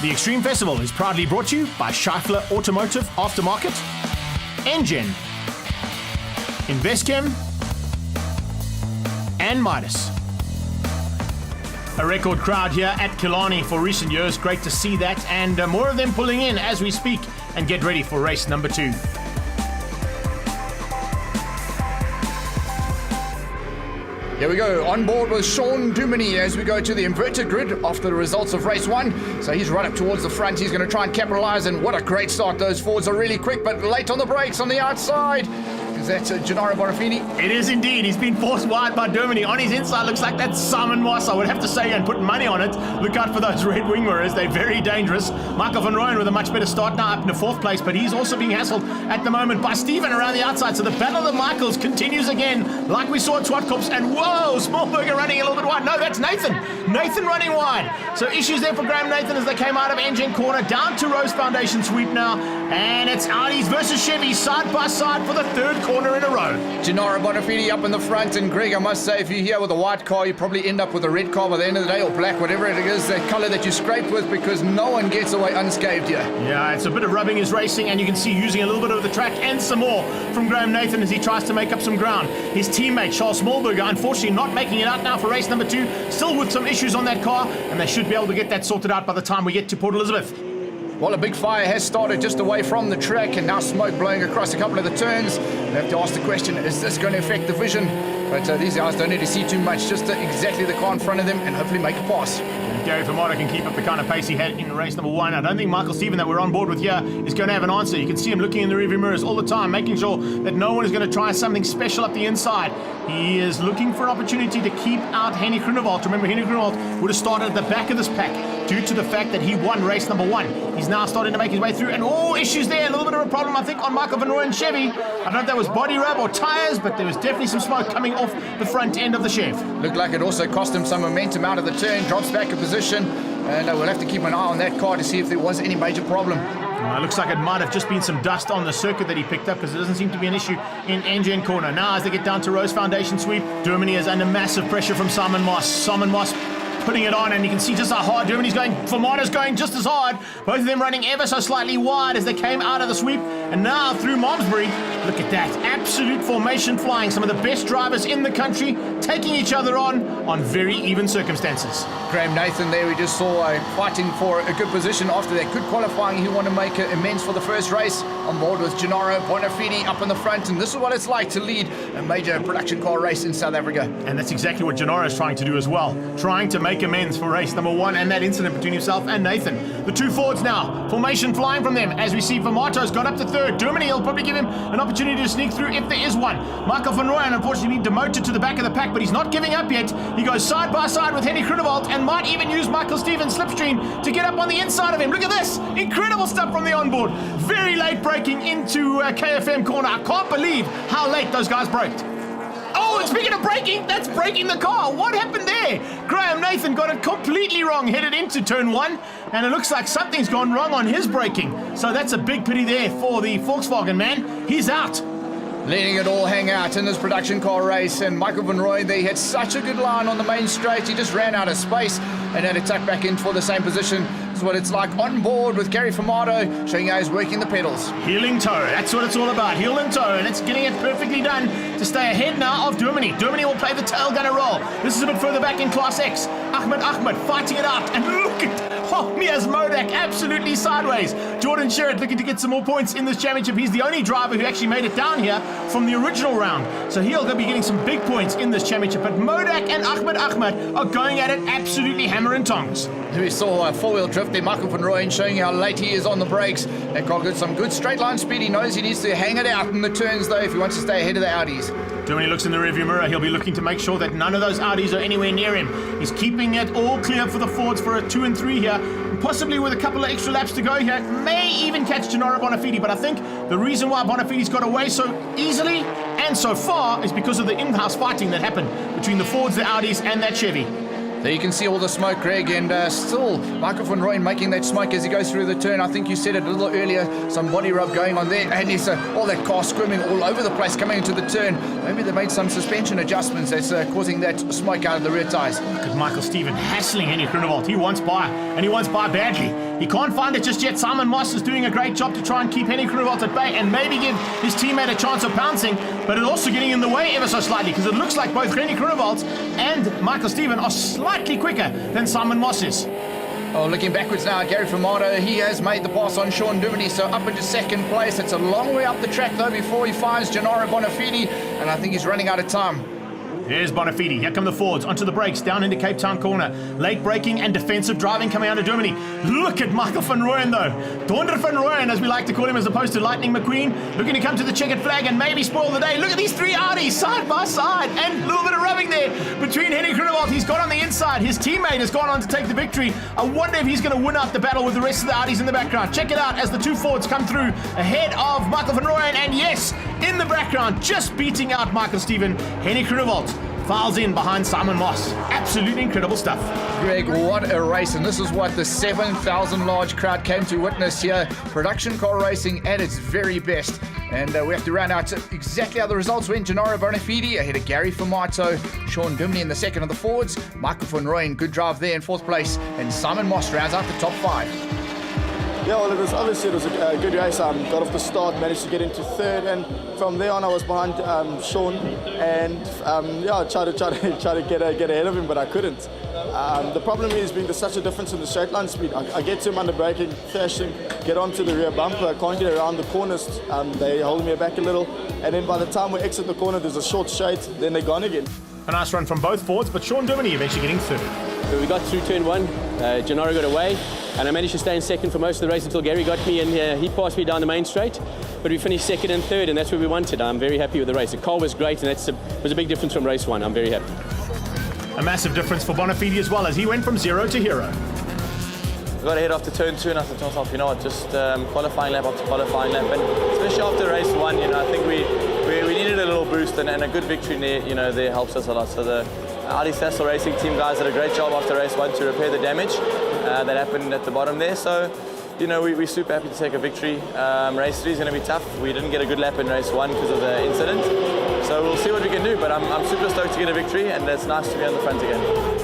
The Extreme Festival is proudly brought to you by Scheifler Automotive Aftermarket, Engine, Investchem, and Midas. A record crowd here at Killarney for recent years. Great to see that, and more of them pulling in as we speak and get ready for race number 2. Here we go, on board with Sean Duminy as we go to the inverted grid after the results of race 1. So he's right up towards the front. He's going to try and capitalize, and what a great start. Those Fords are really quick, but late on the brakes on the outside. Is that Gennaro Bonafini? It is indeed. He's been forced wide by Duminy. On his inside looks like that's Simon Moss, I would have to say, and put money on it. Look out for those red wing mirrors. They're very dangerous. Michael van Rooyen with a much better start now up into 4th place, but he's also being hassled at the moment by Stephen around the outside. So the battle of the Michaels continues again, like we saw at Swartkops. And whoa, Smallberger running a little bit wide. No, that's Nathan. Nathan running wide. So issues there for Graham Nathan as they came out of engine corner down to Rose Foundation sweep now. And it's Audis versus Chevy side by side for the 3rd corner in a row. Gennaro Bonafini up in the front, and Greg, I must say, if you're here with a white car, you probably end up with a red car by the end of the day, or black, whatever it is, that colour that you scraped with, because no one gets away unscathed here. Yeah, it's a bit of rubbing his racing, and you can see using a little bit of the track and some more from Graham Nathan as he tries to make up some ground. His teammate, Charles Smallberger, unfortunately not making it out now for race number 2, still with some issues on that car, and they should be able to get that sorted out by the time we get to Port Elizabeth. Well, a big fire has started just away from the track, and now smoke blowing across a couple of the turns. We have to ask the question, is this going to affect the vision? But these guys don't need to see too much, just exactly the car in front of them, and hopefully make a pass. Gary Fermata can keep up the kind of pace he had in race number 1. I don't think Michael Stephen that we're on board with here is going to have an answer. You can see him looking in the rearview mirrors all the time, making sure that no one is going to try something special up the inside. He is looking for an opportunity to keep out Henny Groenewald. Remember, Henny Groenewald would have started at the back of this pack due to the fact that he won race number 1. He's now starting to make his way through, and issues there. A little bit of a problem, I think, on Michael van Rooyen Chevy. I don't know if that was body rub or tyres, but there was definitely some smoke coming off the front end of the Chev. Looked like it also cost him some momentum out of the turn, drops back a position, and we'll have to keep an eye on that car to see if there was any major problem. It looks like it might have just been some dust on the circuit that he picked up, because it doesn't seem to be an issue in engine corner. Now as they get down to Rose Foundation sweep, Germany is under massive pressure from Simon Moss. Simon Moss putting it on, and you can see just how hard Germany's going. Fermata's going just as hard. Both of them running ever so slightly wide as they came out of the sweep. And now through Malmesbury, look at that. Absolute formation flying. Some of the best drivers in the country taking each other on very even circumstances. Graham Nathan there, we just saw fighting for a good position after that good qualifying. He wanted to make amends for the first race. On board with Gennaro Bonafini up in the front, and this is what it's like to lead a major production car race in South Africa. And that's exactly what Gennaro is trying to do as well. Trying to make amends for race number 1 and that incident between himself and Nathan. The 2 Fords now, formation flying from them as we see Fermata's got up to 3rd. Germany will probably give him an opportunity to sneak through if there is one. Michael van Rooyen unfortunately being demoted to the back of the pack, but he's not giving up yet. He goes side by side with Henny Groenewald and might even use Michael Stephen's slipstream to get up on the inside of him. Look at this, incredible stuff from the onboard. Very late braking into KFM corner. I can't believe how late those guys braked. Oh, and speaking of braking, that's braking the car. What happened there? Graham Nathan got it completely wrong, headed into turn 1, and it looks like something's gone wrong on his braking. So that's a big pity there for the Volkswagen man. He's out. Letting it all hang out in this production car race, and Michael van Rooyen, they had such a good line on the main straight. He just ran out of space and had to tuck back in for the same position. This is what it's like on board with Gary Fermata, showing how he's working the pedals. Heel toe, that's what it's all about, heel and toe, and it's getting it perfectly done to stay ahead now of Germany. Germany will play the tail gunner role. This is a bit further back in Class X. Ahmed fighting it out, and look at Mias Modak absolutely sideways. Jordan Sherritt looking to get some more points in this championship. He's the only driver who actually made it down here from the original round, so he'll be getting some big points in this championship. But Modak and Ahmed are going at it absolutely hammer and tongs. We saw a 4-wheel drift there, Michael van Rooyen showing how late he is on the brakes. That car got some good straight line speed. He knows he needs to hang it out in the turns though if he wants to stay ahead of the Audis. When he looks in the rearview mirror, he'll be looking to make sure that none of those Audis are anywhere near him. He's keeping it all clear for the Fords for a 2 and 3 here, and possibly with a couple of extra laps to go here, may even catch Gennaro Bonafini. But I think the reason why Bonafini's got away so easily and so far is because of the in-house fighting that happened between the Fords, the Audis, and that Chevy. There you can see all the smoke, Greg, and still Michael van Rooyen making that smoke as he goes through the turn. I think you said it a little earlier, some body rub going on there, and there's all that car squirming all over the place coming into the turn. Maybe they made some suspension adjustments that's causing that smoke out of the rear tyres. Look at Michael Stephen hassling Henny Groenewald. He wants by, and he wants by badly. He can't find it just yet. Simon Moss is doing a great job to try and keep Henny Groenewald at bay and maybe give his teammate a chance of pouncing, but it's also getting in the way ever so slightly because it looks like both Henny Groenewald and Michael Steven are slightly quicker than Simon Moss is. Oh, looking backwards now, Gary Fumato, he has made the pass on Sean Duminy, so up into second place. It's a long way up the track, though, before he finds Gennaro Bonafide, and I think he's running out of time. Here's Bonafide. Here come the Fords onto the brakes, down into Cape Town corner. Late braking and defensive driving coming out of Germany. Look at Michael van Rooyen, though. Donder van Rooyen, as we like to call him, as opposed to Lightning McQueen, looking to come to the checkered flag and maybe spoil the day. Look at these three Audis side by side, and a little bit of rubbing there between Henny Groenewald. He's got on the inside. His teammate has gone on to take the victory. I wonder if he's going to win out the battle with the rest of the Audis in the background. Check it out as the two Fords come through ahead of Michael van Rooyen, and yes, in the background, just beating out Michael Steven, Henny Groenewald files in behind Simon Moss. Absolutely incredible stuff. Greg, what a race, and this is what the 7,000 large crowd came to witness here. Production car racing at its very best. And we have to round out exactly how the results went. Gennaro Bonafide ahead of Gary Fumato, Sean Duminy in the second of the Fords, Michael van Rooyen, good drive there in fourth place, and Simon Moss rounds out the top five. Yeah, well, it was a good race. Got off the start, managed to get into third, and from there on I was behind Sean, and tried to get ahead of him, but I couldn't. The problem is being there's such a difference in the straight line speed. I get to him under braking, thrashing, get onto the rear bumper. I can't get around the corners. They hold me back a little, and then by the time we exit the corner, there's a short straight. Then they're gone again. A nice run from both Fords, but Sean Duminy eventually getting third. So we got through turn one, Gennaro got away, and I managed to stay in second for most of the race until Gary got me, and he passed me down the main straight. But we finished second and third, and that's where we wanted. I'm very happy with the race. The car was great, and that was a big difference from race one. I'm very happy. A massive difference for Bonafide as well, as he went from 0 to hero. I got ahead after turn two, and I thought to myself, you know what, just qualifying lap after qualifying lap, and especially after race one, I think we needed a little boost, and a good victory there, there helps us a lot. So the Audi Sassel Racing team guys did a great job after race one to repair the damage that happened at the bottom there. So, we're super happy to take a victory. Race 3 is going to be tough. We didn't get a good lap in race 1 because of the incident. So we'll see what we can do, but I'm super stoked to get a victory, and it's nice to be on the front again.